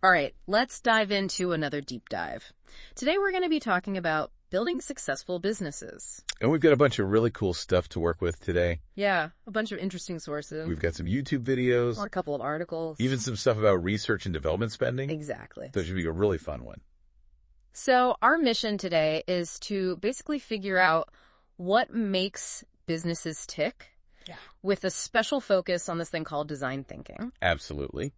All right, let's dive into another deep dive. Today we're going to be talking about building successful businesses. And we've got a bunch of really cool stuff to work with today. Yeah, a bunch of interesting sources. We've got some YouTube videos. Or a couple of articles. Even some stuff about research and development spending. Exactly. So it should be a really fun one. So our mission today is to basically figure out what makes businesses tick. Yeah. With a special focus on this thing called design thinking. Absolutely.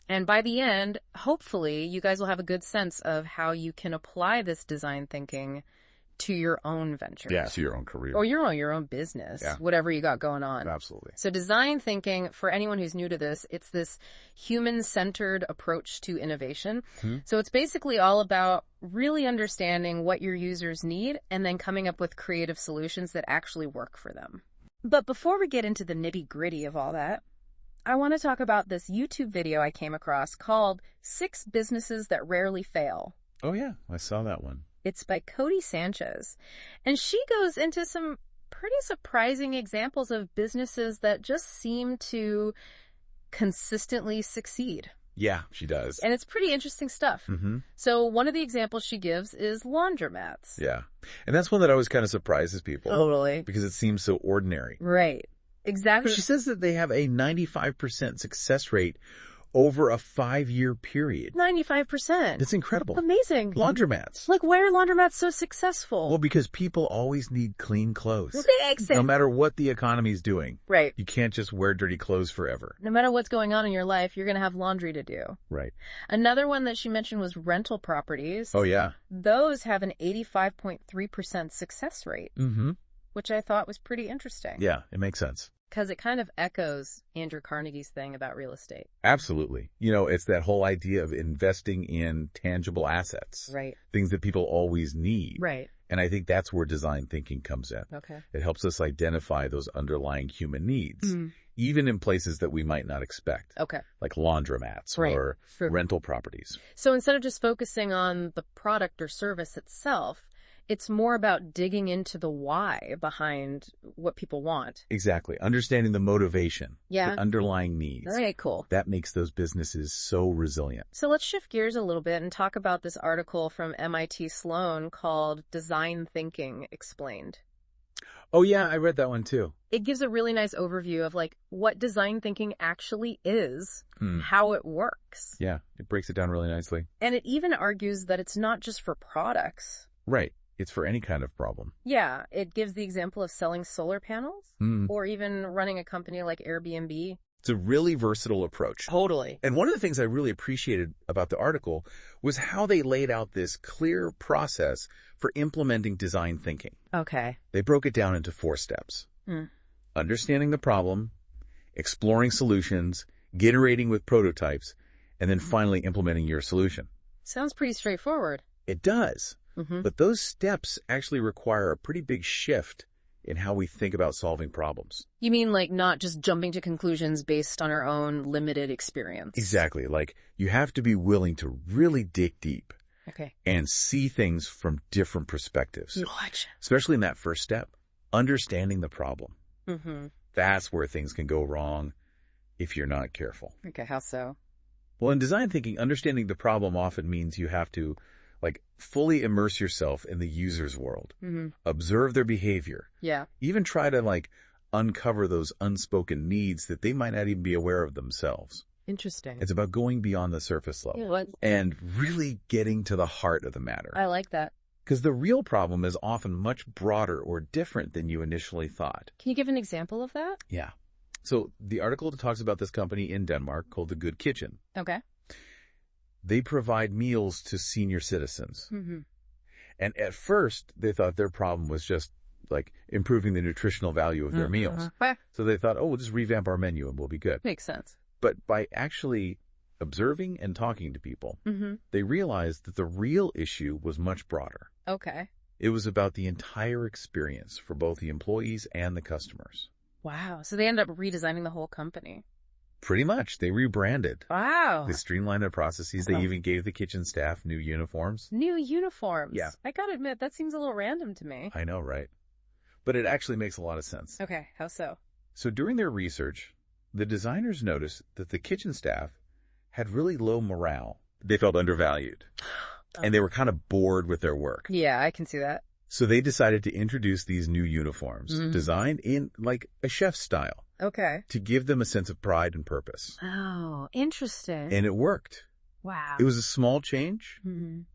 And by the end, hopefully, you guys will have a good sense of how you can apply this design thinking to your own ventures. Yeah, to your own career. Or your own business, whatever you got going on. Absolutely. So design thinking, for anyone who's new to this, it's this human-centered approach to innovation. So it's basically all about really understanding what your users need and then coming up with creative solutions that actually work for them. But before we get into the nitty-gritty of all that, I want to talk about this YouTube video I came across called 6 Businesses That Rarely Fail. Oh, yeah. I saw that one. It's by Cody Sanchez. And she goes into some pretty surprising examples of businesses that just seem to consistently succeed. Yeah, she does. And it's pretty interesting stuff. So one of the examples she gives is laundromats. Yeah. And that's one that always kind of surprises people. Totally. Because it seems so ordinary. Right. Exactly. She says that they have a 95% success rate over a 5-year period. 95%. That's incredible. Amazing. Laundromats. Like, why are laundromats so successful? Well, because people always need clean clothes. Exactly. No matter what the economy is doing. Right. You can't just wear dirty clothes forever. No matter what's going on in your life, you're going to have laundry to do. Right. Another one that she mentioned was rental properties. Oh, yeah. Those have an 85.3% success rate, which I thought was pretty interesting. Yeah, it makes sense. Because it kind of echoes Andrew Carnegie's thing about real estate. Absolutely. You know, it's that whole idea of investing in tangible assets. Right. Things that people always need. Right. And I think that's where design thinking comes in. Okay. It helps us identify those underlying human needs, even in places that we might not expect. Okay. Like laundromats or rental properties. So instead of just focusing on the product or service itself, it's more about digging into the why behind what people want. Exactly. Understanding the motivation, the underlying needs. All right, cool. That makes those businesses so resilient. So let's shift gears a little bit and talk about this article from MIT Sloan called Design Thinking Explained. Oh, yeah, I read that one too. It gives a really nice overview of like what design thinking actually is, how it works. Yeah, it breaks it down really nicely. And it even argues that it's not just for products. Right. It's for any kind of problem. Yeah, it gives the example of selling solar panels or even running a company like Airbnb. It's a really versatile approach. Totally. And one of the things I really appreciated about the article was how they laid out this clear process for implementing design thinking. Okay. They broke it down into 4 steps. Understanding the problem, exploring solutions, iterating with prototypes, and then finally implementing your solution. Sounds pretty straightforward. It does. But those steps actually require a pretty big shift in how we think about solving problems. You mean like not just jumping to conclusions based on our own limited experience? Exactly. Like you have to be willing to really dig deep. Okay. And see things from different perspectives. Gotcha. Especially in that first step, understanding the problem. That's where things can go wrong if you're not careful. Okay, how so? Well, in design thinking, understanding the problem often means you have to fully immerse yourself in the user's world. Observe their behavior. Yeah. Even try to uncover those unspoken needs that they might not even be aware of themselves. Interesting. It's about going beyond the surface level and really getting to the heart of the matter. I like that. Because the real problem is often much broader or different than you initially thought. Can you give an example of that? Yeah. So the article talks about this company in Denmark called The Good Kitchen. Okay. They provide meals to senior citizens. And at first, they thought their problem was just improving the nutritional value of their meals. So they thought, we'll just revamp our menu and we'll be good. Makes sense. But by actually observing and talking to people, they realized that the real issue was much broader. Okay. It was about the entire experience for both the employees and the customers. Wow. So they ended up redesigning the whole company. Pretty much. They rebranded. Wow. They streamlined their processes. They even gave the kitchen staff new uniforms. New uniforms? Yeah. I gotta admit, that seems a little random to me. I know, right? But it actually makes a lot of sense. Okay. How so? So during their research, the designers noticed that the kitchen staff had really low morale they felt undervalued. And they were kind of bored with their work. Yeah, I can see that. So they decided to introduce these new uniforms, designed in like a chef's style. Okay. To give them a sense of pride and purpose. Oh, interesting. And it worked. Wow. It was a small change,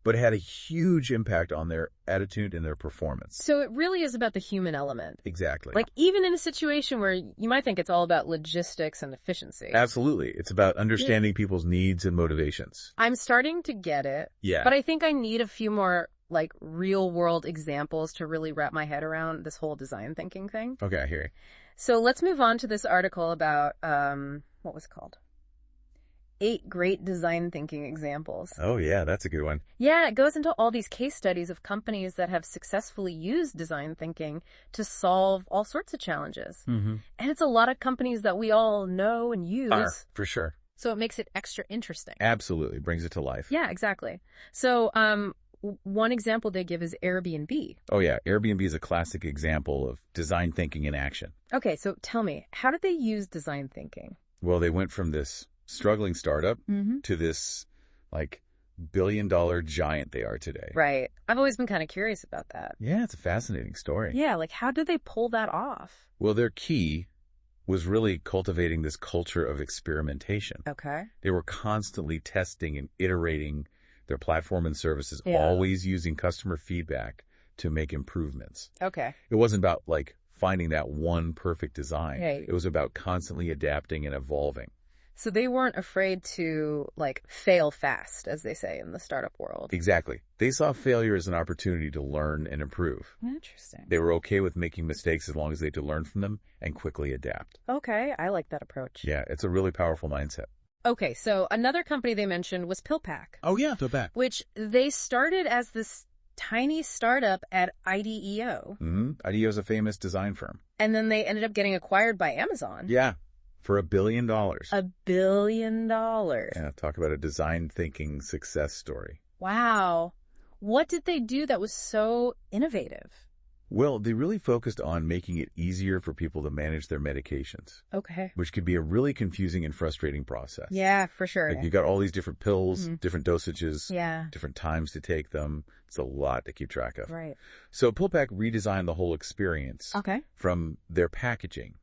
but it had a huge impact on their attitude and their performance. So it really is about the human element. Exactly. Like, even in a situation where you might think it's all about logistics and efficiency. Absolutely. It's about understanding people's needs and motivations. I'm starting to get it. Yeah. But I think I need a few more, like, real-world examples to really wrap my head around this whole design thinking thing. Okay, I hear you. So let's move on to this article about, what was it called? 8 great design thinking examples. Oh, yeah, that's a good one. Yeah, it goes into all these case studies of companies that have successfully used design thinking to solve all sorts of challenges. And it's a lot of companies that we all know and use. For sure. So it makes it extra interesting. Absolutely. Brings it to life. Yeah, exactly. So one example they give is Airbnb. Oh, yeah. Airbnb is a classic example of design thinking in action. Okay, so tell me, how did they use design thinking? Well, they went from this struggling startup to this, like, billion-dollar giant they are today. Right. I've always been kind of curious about that. Yeah, it's a fascinating story. Yeah, like, how did they pull that off? Well, their key was really cultivating this culture of experimentation. Okay. They were constantly testing and iterating their platform and services, always using customer feedback to make improvements. Okay. It wasn't about, like, finding that one perfect design. Right. It was about constantly adapting and evolving. So they weren't afraid to, like, fail fast, as they say in the startup world. Exactly. They saw failure as an opportunity to learn and improve. Interesting. They were okay with making mistakes as long as they could learn from them and quickly adapt. Okay, I like that approach. Yeah, it's a really powerful mindset. Okay, so another company they mentioned was PillPack. Oh, yeah, PillPack. Which they started as this tiny startup at IDEO. IDEO is a famous design firm. And then they ended up getting acquired by Amazon. Yeah, for $1 billion. $1 billion. Yeah, talk about a design thinking success story. Wow. What did they do that was so innovative? Well, they really focused on making it easier for people to manage their medications. Okay. Which could be a really confusing and frustrating process. Yeah, for sure. Like, you got all these different pills, different dosages, Yeah. different times to take them. It's a lot to keep track of. Right. So PillPack redesigned the whole experience. Okay. From their packaging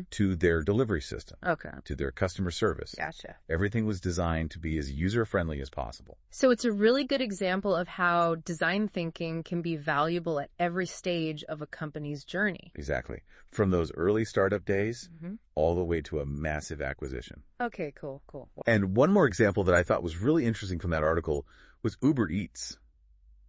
to their delivery system. Okay. To their customer service. Gotcha. Everything was designed to be as user-friendly as possible. So it's a really good example of how design thinking can be valuable at every stage of a company's journey. Exactly. From those early startup days all the way to a massive acquisition. Okay, cool. And one more example that I thought was really interesting from that article was Uber Eats.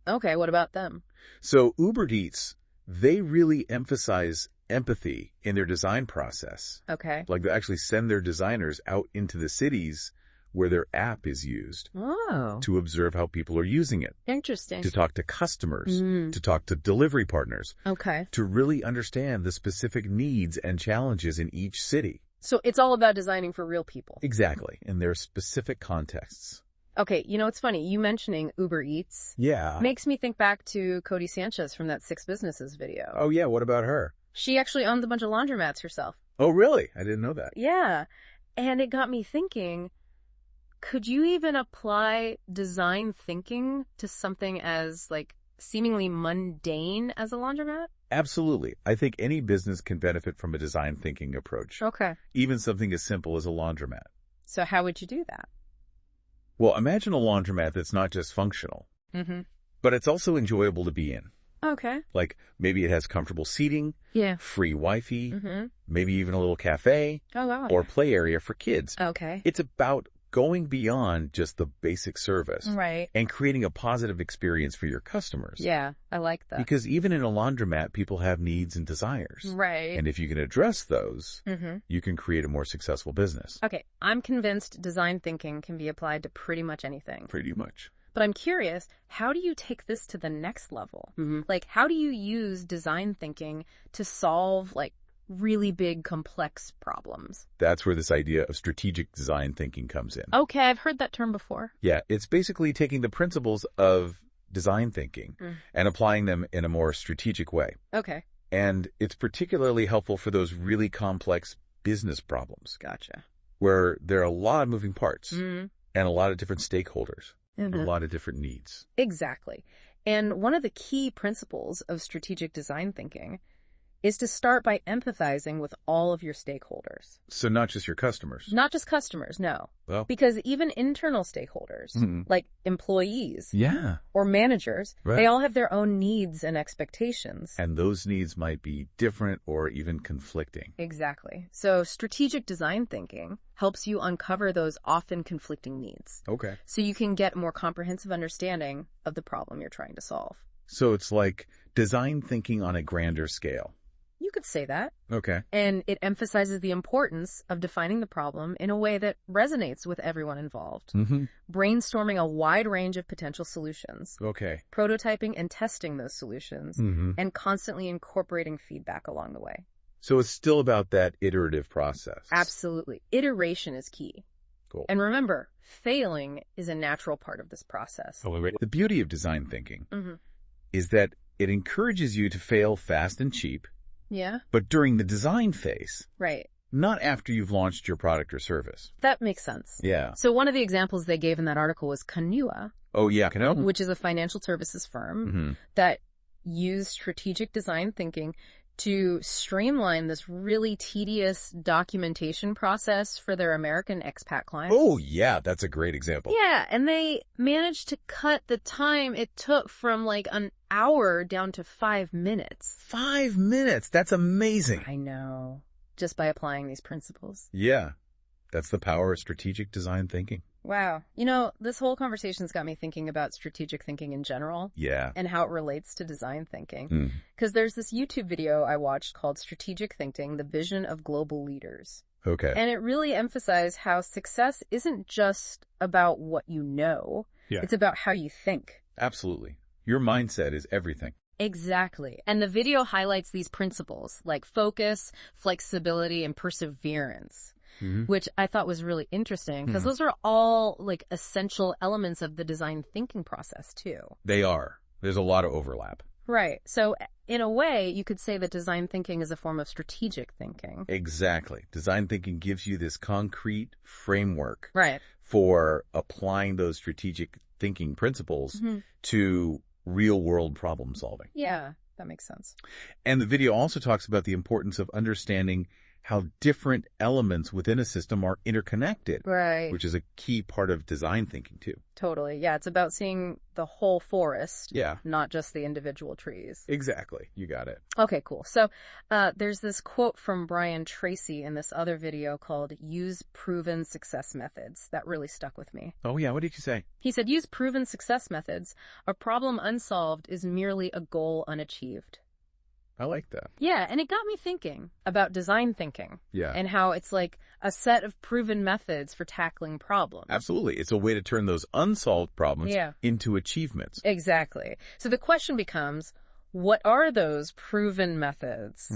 Okay, what about them? So Uber Eats, they really emphasize empathy in their design process. Okay. Like, they actually send their designers out into the cities where their app is used to observe how people are using it. Interesting. To talk to customers, to talk to delivery partners. Okay. To really understand the specific needs and challenges in each city. So it's all about designing for real people. Exactly. In their specific contexts. Okay, you know, it's funny. You mentioning Uber Eats makes me think back to Cody Sanchez from that 6 Businesses video. Oh, yeah. What about her? She actually owns a bunch of laundromats herself. Oh, really? I didn't know that. Yeah. And it got me thinking, could you even apply design thinking to something as, like, seemingly mundane as a laundromat? Absolutely. I think any business can benefit from a design thinking approach. Okay. Even something as simple as a laundromat. So how would you do that? Well, imagine a laundromat that's not just functional, but it's also enjoyable to be in. Okay. Like, maybe it has comfortable seating, free Wi-Fi, maybe even a little cafe, or play area for kids. Okay. It's about going beyond just the basic service. Right. And creating a positive experience for your customers. Yeah, I like that. Because even in a laundromat, people have needs and desires. Right. And if you can address those, you can create a more successful business. Okay, I'm convinced design thinking can be applied to pretty much anything. Pretty much. But I'm curious, how do you take this to the next level? Like, how do you use design thinking to solve, like, really big, complex problems? That's where this idea of strategic design thinking comes in. Okay, I've heard that term before. Yeah, it's basically taking the principles of design thinking and applying them in a more strategic way. Okay. And it's particularly helpful for those really complex business problems. Gotcha. Where there are a lot of moving parts and a lot of different stakeholders. a lot of different needs. Exactly. And one of the key principles of strategic design thinking is to start by empathizing with all of your stakeholders. So not just your customers. Not just customers, no. Well, because even internal stakeholders, like employees yeah, or managers, right. They all have their own needs and expectations. And those needs might be different or even conflicting. Exactly. So strategic design thinking helps you uncover those often conflicting needs. Okay. So you can get more comprehensive understanding of the problem you're trying to solve. So it's like design thinking on a grander scale. You could say that. Okay. And it emphasizes the importance of defining the problem in a way that resonates with everyone involved. Brainstorming a wide range of potential solutions. Okay. Prototyping and testing those solutions. And constantly incorporating feedback along the way. So it's still about that iterative process. Absolutely. Iteration is key. Cool. And remember, failing is a natural part of this process. The beauty of design thinking is that it encourages you to fail fast and cheap. Yeah. But during the design phase. Right. Not after you've launched your product or service. That makes sense. Yeah. So one of the examples they gave in that article was Kanua. Oh, yeah. Kanua? Which is a financial services firm that used strategic design thinking to streamline this really tedious documentation process for their American expat clients. Oh, yeah. That's a great example. Yeah. And they managed to cut the time it took from like an hour down to 5 minutes. 5 minutes. That's amazing. I know. Just by applying these principles. Yeah. That's the power of strategic design thinking. Wow. You know, this whole conversation's got me thinking about strategic thinking in general. Yeah. And how it relates to design thinking. Because there's this YouTube video I watched called Strategic Thinking, the Vision of Global Leaders. Okay. And it really emphasized how success isn't just about what you know. Yeah. It's about how you think. Absolutely. Your mindset is everything. Exactly. And the video highlights these principles like focus, flexibility, and perseverance. Which I thought was really interesting because those are all like essential elements of the design thinking process too. They are. There's a lot of overlap. Right. So in a way, you could say that design thinking is a form of strategic thinking. Exactly. Design thinking gives you this concrete framework Right. for applying those strategic thinking principles to real world problem solving. Yeah, that makes sense. And the video also talks about the importance of understanding how different elements within a system are interconnected. Right. Which is a key part of design thinking too. Totally. Yeah, it's about seeing the whole forest. Yeah. Not just the individual trees. Exactly. You got it. Okay, cool. So there's this quote from Brian Tracy in this other video called Use Proven Success Methods that really stuck with me. Oh, yeah. What did you say? He said, use proven success methods. A problem unsolved is merely a goal unachieved. I like that. Yeah, and it got me thinking about design thinking. Yeah. And how it's like a set of proven methods for tackling problems. Absolutely. It's a way to turn those unsolved problems into achievements. Exactly. So the question becomes, what are those proven methods?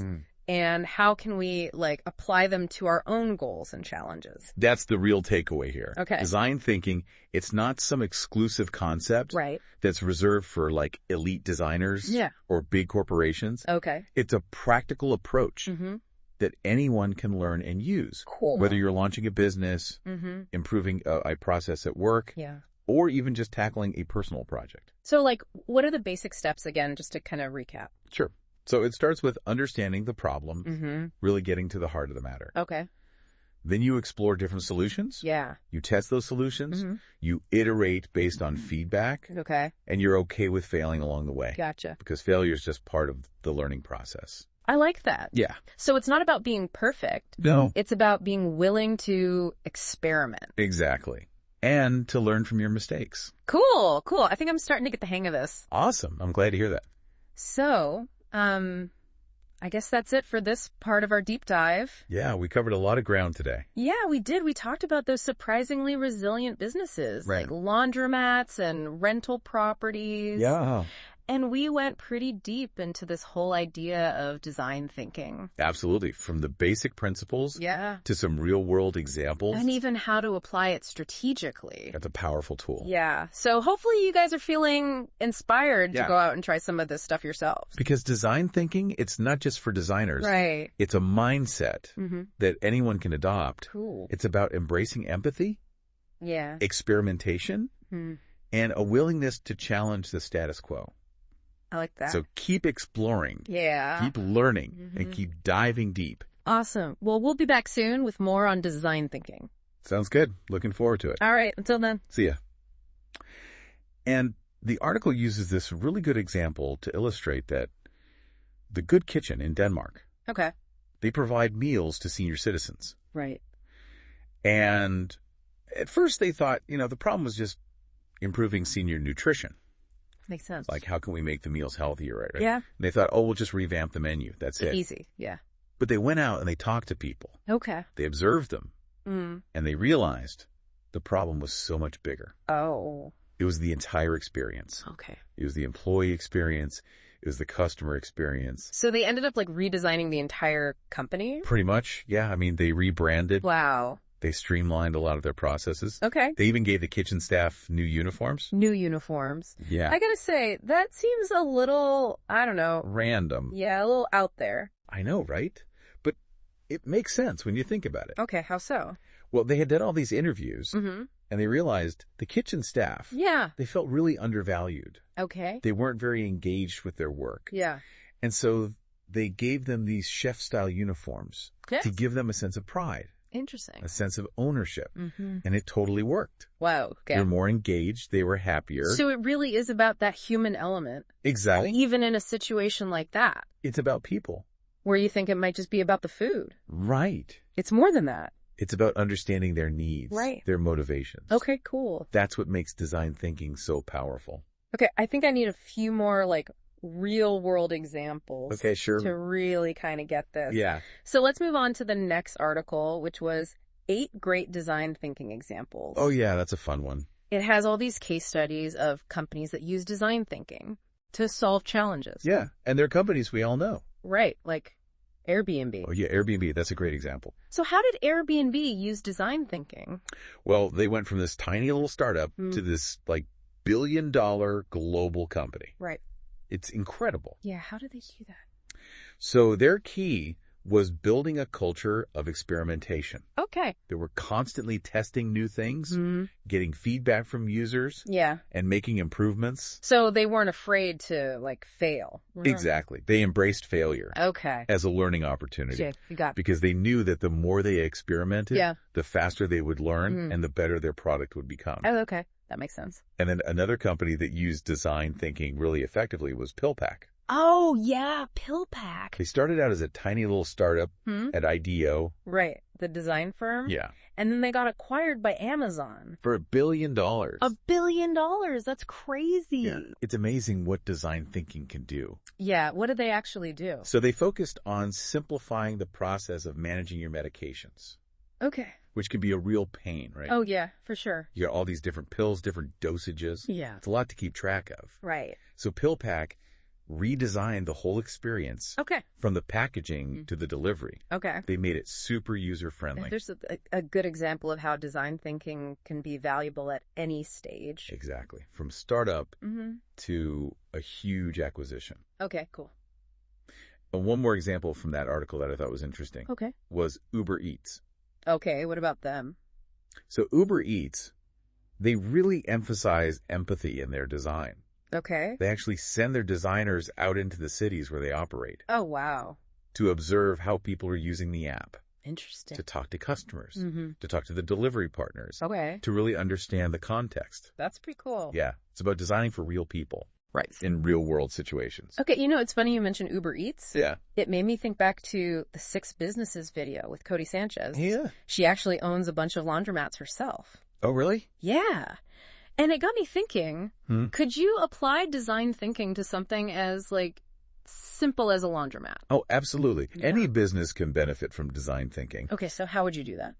And how can we like apply them to our own goals and challenges? That's the real takeaway here. Okay. Design thinking, it's not some exclusive concept that's reserved for like elite designers or big corporations. Okay. It's a practical approach that anyone can learn and use. Cool. Whether you're launching a business, improving a process at work, or even just tackling a personal project. So like, what are the basic steps again, just to kind of recap? Sure. So it starts with understanding the problem, really getting to the heart of the matter. Okay. Then you explore different solutions. Yeah. You test those solutions. You iterate based on feedback. Okay. And you're okay with failing along the way. Gotcha. Because failure is just part of the learning process. I like that. Yeah. So it's not about being perfect. No. It's about being willing to experiment. Exactly. And to learn from your mistakes. Cool. Cool. I think I'm starting to get the hang of this. Awesome. I'm glad to hear that. So, I guess that's it for this part of our deep dive. Yeah, we covered a lot of ground today. Yeah, we did. We talked about those surprisingly resilient businesses, like laundromats and rental properties. Yeah. And we went pretty deep into this whole idea of design thinking. Absolutely. From the basic principles to some real world examples. And even how to apply it strategically. That's a powerful tool. Yeah. So hopefully you guys are feeling inspired to go out and try some of this stuff yourselves. Because design thinking, it's not just for designers. Right. It's a mindset that anyone can adopt. Cool. It's about embracing empathy. Yeah. Experimentation. and a willingness to challenge the status quo. I like that. So keep exploring. Yeah. Keep learning and keep diving deep. Awesome. Well, we'll be back soon with more on design thinking. Sounds good. Looking forward to it. All right. Until then. See ya. And the article uses this really good example to illustrate that the Good Kitchen in Denmark, Okay. they provide meals to senior citizens. Right. And at first they thought, the problem was just improving senior nutrition. Makes sense. Like, how can we make the meals healthier, right? Yeah. And they thought, we'll just revamp the menu. That's it. Easy. Yeah. But they went out and they talked to people. Okay. They observed them. Mm. And they realized the problem was so much bigger. Oh. It was the entire experience. Okay. It was the employee experience. It was the customer experience. So they ended up like redesigning the entire company? Pretty much. Yeah. I mean, they rebranded. Wow. They streamlined a lot of their processes. Okay. They even gave the kitchen staff new uniforms. New uniforms. Yeah. I gotta say, that seems a little, I don't know. Random. Yeah, a little out there. I know, right? But it makes sense when you think about it. Okay, how so? Well, they had done all these interviews, Mm-hmm. and they realized the kitchen staff, Yeah. they felt really undervalued. Okay. They weren't very engaged with their work. Yeah. And so they gave them these chef-style uniforms Okay. to give them a sense of pride, Interesting. a sense of ownership. Mm-hmm. And it totally worked. Wow. They Okay. were more engaged. They were happier. So it really is about that human element, Exactly. even in a situation like that, It's about people. where you think it might just be about the food. Right. It's more than that. It's about understanding their needs, Right. their motivations. Okay, cool. That's what makes design thinking so powerful. Okay, I think I need a few more like real world examples Okay, sure. to really kind of get this. Yeah. So let's move on to the next article, which was 8 great design thinking examples. Oh, yeah, that's a fun one. It has all these case studies of companies that use design thinking to solve challenges. Yeah, and they're companies we all know. Right, like Airbnb. Oh, yeah, Airbnb, that's a great example. So how did Airbnb use design thinking? Well, they went from this tiny little startup to this, billion-dollar global company. Right. It's incredible. Yeah, how did they do that? So their key was building a culture of experimentation. Okay. They were constantly testing new things, Mm-hmm. getting feedback from users, Yeah. and making improvements. So they weren't afraid to fail. Exactly. They embraced failure Okay. as a learning opportunity. Okay, you got it. Because they knew that the more they experimented, Yeah. the faster they would learn Mhm. and the better their product would become. Oh, okay. That makes sense. And then another company that used design thinking really effectively was PillPack. Oh, yeah, PillPack. They started out as a tiny little startup at IDEO. Right, the design firm. Yeah. And then they got acquired by Amazon. For $1 billion. $1 billion. That's crazy. Yeah. It's amazing what design thinking can do. Yeah, what did they actually do? So they focused on simplifying the process of managing your medications, Okay. which can be a real pain, right? Oh, yeah, for sure. You got all these different pills, different dosages. Yeah. It's a lot to keep track of. Right. So PillPack redesigned the whole experience Okay. from the packaging to the delivery. Okay. They made it super user-friendly. There's a good example of how design thinking can be valuable at any stage. Exactly. From startup Mm-hmm. to a huge acquisition. Okay, cool. And one more example from that article that I thought was interesting Okay. was Uber Eats. Okay, what about them? So Uber Eats, they really emphasize empathy in their design. Okay. They actually send their designers out into the cities where they operate Oh, wow. to observe how people are using the app, Interesting. to talk to customers, Mm-hmm. to talk to the delivery partners, Okay. to really understand the context. That's pretty cool. Yeah, it's about designing for real people. Right. In real world situations. Okay, it's funny you mentioned Uber Eats. Yeah. It made me think back to the 6 Businesses video with Cody Sanchez. Yeah. She actually owns a bunch of laundromats herself. Oh, really? Yeah. And it got me thinking, could you apply design thinking to something as simple as a laundromat? Oh, absolutely. Yeah. Any business can benefit from design thinking. Okay, so how would you do that?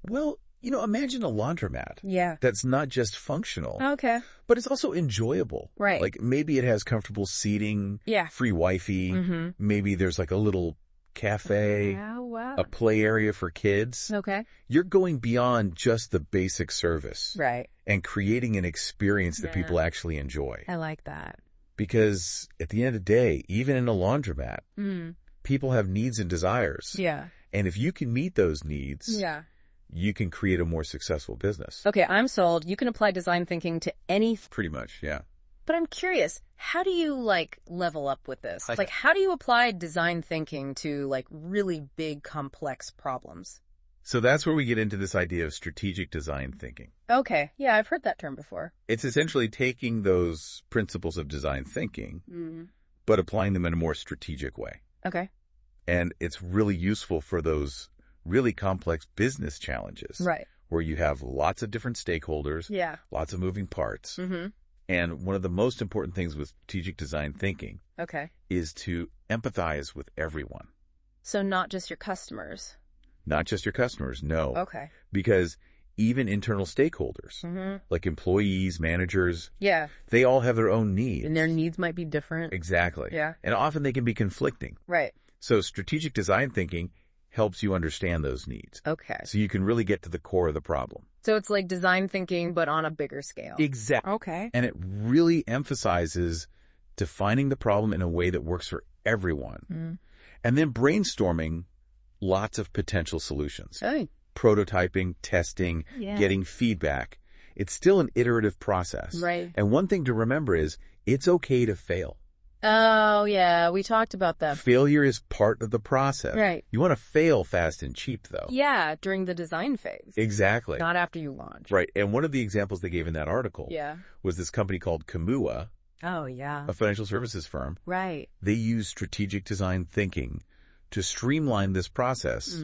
Well, imagine a laundromat Yeah. that's not just functional, Okay. but it's also enjoyable. Right. Like maybe it has comfortable seating, Yeah. free Wi-Fi, Mm-hmm. maybe there's a little cafe, Oh, wow. a play area for kids. Okay. You're going beyond just the basic service Right. and creating an experience that Yeah. people actually enjoy. I like that. Because at the end of the day, even in a laundromat, Mm. people have needs and desires. Yeah. And if you can meet those needs, Yeah. you can create a more successful business. Okay, I'm sold. You can apply design thinking to any. Pretty much, yeah. But I'm curious, how do you, like, level up with this? Like, how do you apply design thinking to, like, really big, complex problems? So that's where we get into this idea of strategic design thinking. Okay, yeah, I've heard that term before. It's essentially taking those principles of design thinking, but applying them in a more strategic way. Okay. And it's really useful for those really complex business challenges. Right. Where you have lots of different stakeholders, lots of moving parts. And one of the most important things with strategic design thinking is to empathize with everyone. So not just your customers. Not just your customers, no. Okay. Because even internal stakeholders, like employees, managers, they all have their own needs. And their needs might be different. Exactly. Yeah. And often they can be conflicting. Right. So strategic design thinking helps you understand those needs. Okay. So you can really get to the core of the problem. So it's like design thinking, but on a bigger scale. Exactly. Okay. And it really emphasizes defining the problem in a way that works for everyone. And then brainstorming lots of potential solutions. Hey. Prototyping, testing, getting feedback. It's still an iterative process. Right. And one thing to remember is it's okay to fail. Oh, yeah. We talked about that. Failure is part of the process. Right. You want to fail fast and cheap, though. Yeah, during the design phase. Exactly. Not after you launch. Right. And one of the examples they gave in that article was this company called Kamua, Oh, yeah. a financial services firm. Right. They use strategic design thinking to streamline this process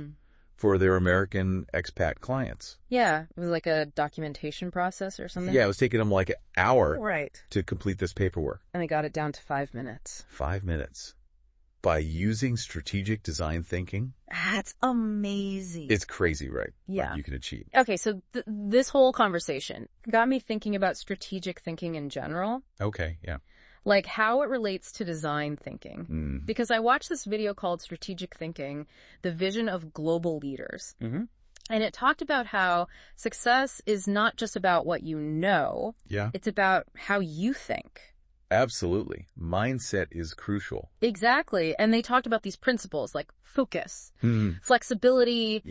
for their American expat clients. Yeah. It was like a documentation process or something. Yeah, it was taking them like an hour Right. to complete this paperwork. And they got it down to 5 minutes. 5 minutes. By using strategic design thinking. That's amazing. It's crazy, right? Yeah. What you can achieve. Okay, so this whole conversation got me thinking about strategic thinking in general. Okay, yeah. Like how it relates to design thinking. Because I watched this video called Strategic Thinking, the Vision of Global Leaders. And it talked about how success is not just about what you know. Yeah. It's about how you think. Absolutely. Mindset is crucial. Exactly. And they talked about these principles like focus, flexibility,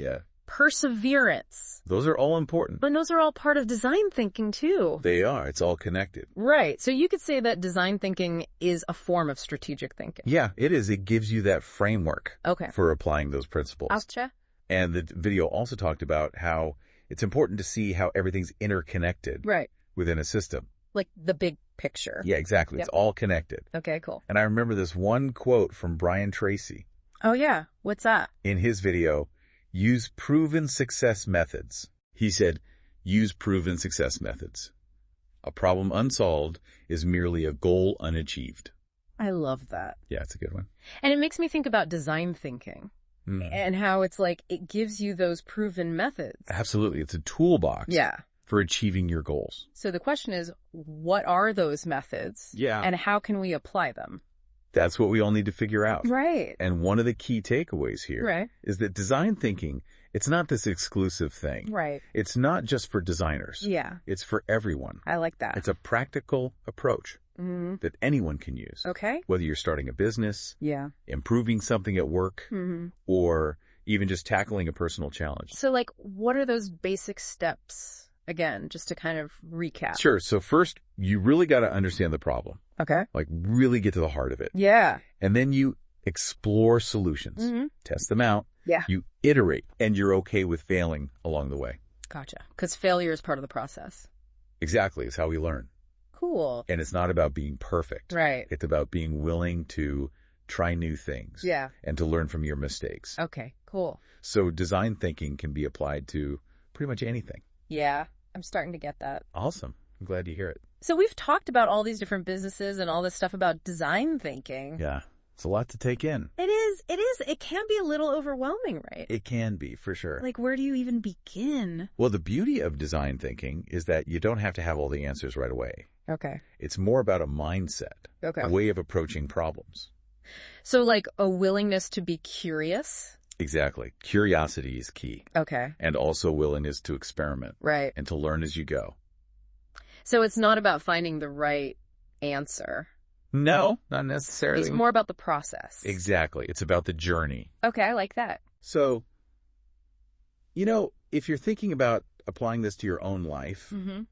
perseverance. Those are all important. But those are all part of design thinking too. They are. It's all connected. Right. So you could say that design thinking is a form of strategic thinking. Yeah, it is. It gives you that framework for applying those principles. Gotcha. And the video also talked about how it's important to see how everything's interconnected within a system. Like the big picture. Yeah, exactly. It's all connected. Okay, cool. And I remember this one quote from Brian Tracy. Oh, yeah. What's that? In his video, use proven success methods. He said, use proven success methods. A problem unsolved is merely a goal unachieved. I love that. Yeah, it's a good one. And it makes me think about design thinking and how it's like it gives you those proven methods. Absolutely. It's a toolbox. Yeah. For achieving your goals. So the question is, what are those methods? Yeah. And how can we apply them? That's what we all need to figure out. Right. And one of the key takeaways here is that design thinking, it's not this exclusive thing. Right. It's not just for designers. Yeah. It's for everyone. I like that. It's a practical approach that anyone can use. Okay. Whether you're starting a business, improving something at work, or even just tackling a personal challenge. So, like, what are those basic steps? Again, just to kind of recap. Sure. So first, you really got to understand the problem. Okay. Like really get to the heart of it. Yeah. And then you explore solutions, test them out. Yeah. You iterate, and you're okay with failing along the way. Gotcha. Because failure is part of the process. Exactly. It's how we learn. Cool. And it's not about being perfect. Right. It's about being willing to try new things. Yeah. And to learn from your mistakes. Okay, cool. So design thinking can be applied to pretty much anything. Yeah, I'm starting to get that. Awesome. I'm glad to hear it. So we've talked about all these different businesses and all this stuff about design thinking. Yeah. It's a lot to take in. It is. It can be a little overwhelming, right? It can be, for sure. Like, where do you even begin? Well, the beauty of design thinking is that you don't have to have all the answers right away. Okay. It's more about a mindset. Okay. A way of approaching problems. So, like, a willingness to be curious? Exactly. Curiosity is key. Okay. And also willingness to experiment. Right. And to learn as you go. So it's not about finding the right answer. No, not necessarily. It's more about the process. Exactly. It's about the journey. Okay, I like that. So, you know, if you're thinking about applying this to your own life, Mm-hmm.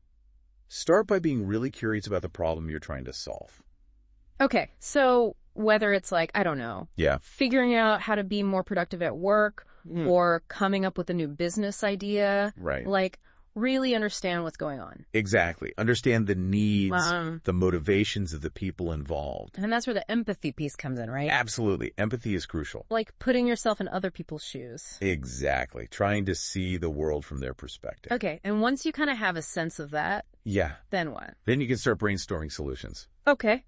start by being really curious about the problem you're trying to solve. Okay, so whether it's like, I don't know, Yeah. figuring out how to be more productive at work Mm. or coming up with a new business idea, Right. like really understand what's going on. Exactly. Understand the needs, Um, the motivations of the people involved. And that's where the empathy piece comes in, right? Absolutely. Empathy is crucial. Like putting yourself in other people's shoes. Exactly. Trying to see the world from their perspective. Okay, and once you kind of have a sense of that, Yeah. then what? Then you can start brainstorming solutions. Okay.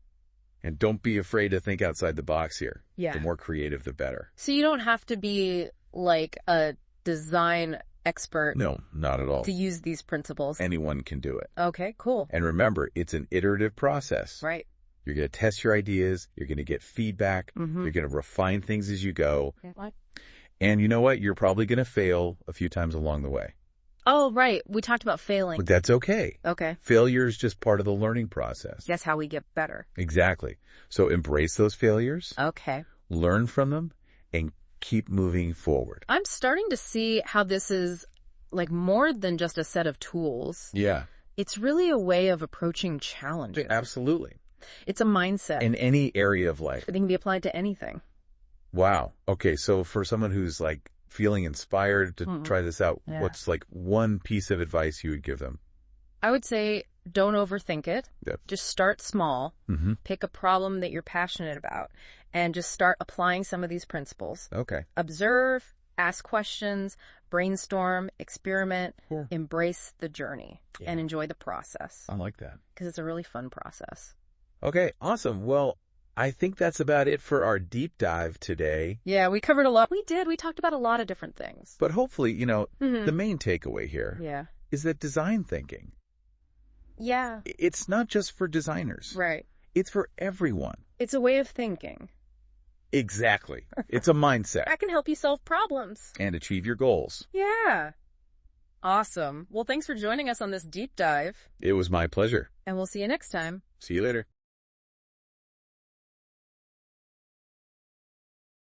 And don't be afraid to think outside the box here. Yeah. The more creative, the better. So you don't have to be like a design expert No, not at all. to use these principles. Anyone can do it. Okay, cool. And remember, it's an iterative process. Right. You're going to test your ideas. You're going to get feedback. Mm-hmm. You're going to refine things as you go. Yeah. And you know what? You're probably going to fail a few times along the way. Oh, right. We talked about failing. But that's okay. Okay. Failure is just part of the learning process. That's how we get better. Exactly. So embrace those failures, Okay. learn from them, and keep moving forward. I'm starting to see how this is like more than just a set of tools. Yeah, It's really a way of approaching challenges. absolutely. It's a mindset. In any area of life. It can be applied to anything. Wow. Okay, so for someone who's like feeling inspired to try this out, Yeah. what's like one piece of advice you would give them? I would say don't overthink it. Yep. Just start small. Mm-hmm. Pick a problem that you're passionate about and just start applying some of these principles. Okay. Observe, ask questions, brainstorm, experiment, Cool. embrace the journey, and enjoy the process I like that. because it's a really fun process. Okay, awesome. Well, I think that's about it for our deep dive today. Yeah, we covered a lot. We did. We talked about a lot of different things. But hopefully, Mhm. the main takeaway here is Yeah. that design thinking, Yeah. it's not just for designers. Right. It's for everyone. It's a way of thinking. Exactly. It's a mindset. That can help you solve problems. And achieve your goals. Yeah. Awesome. Well, thanks for joining us on this deep dive, It was my pleasure. and we'll see you next time. See you later.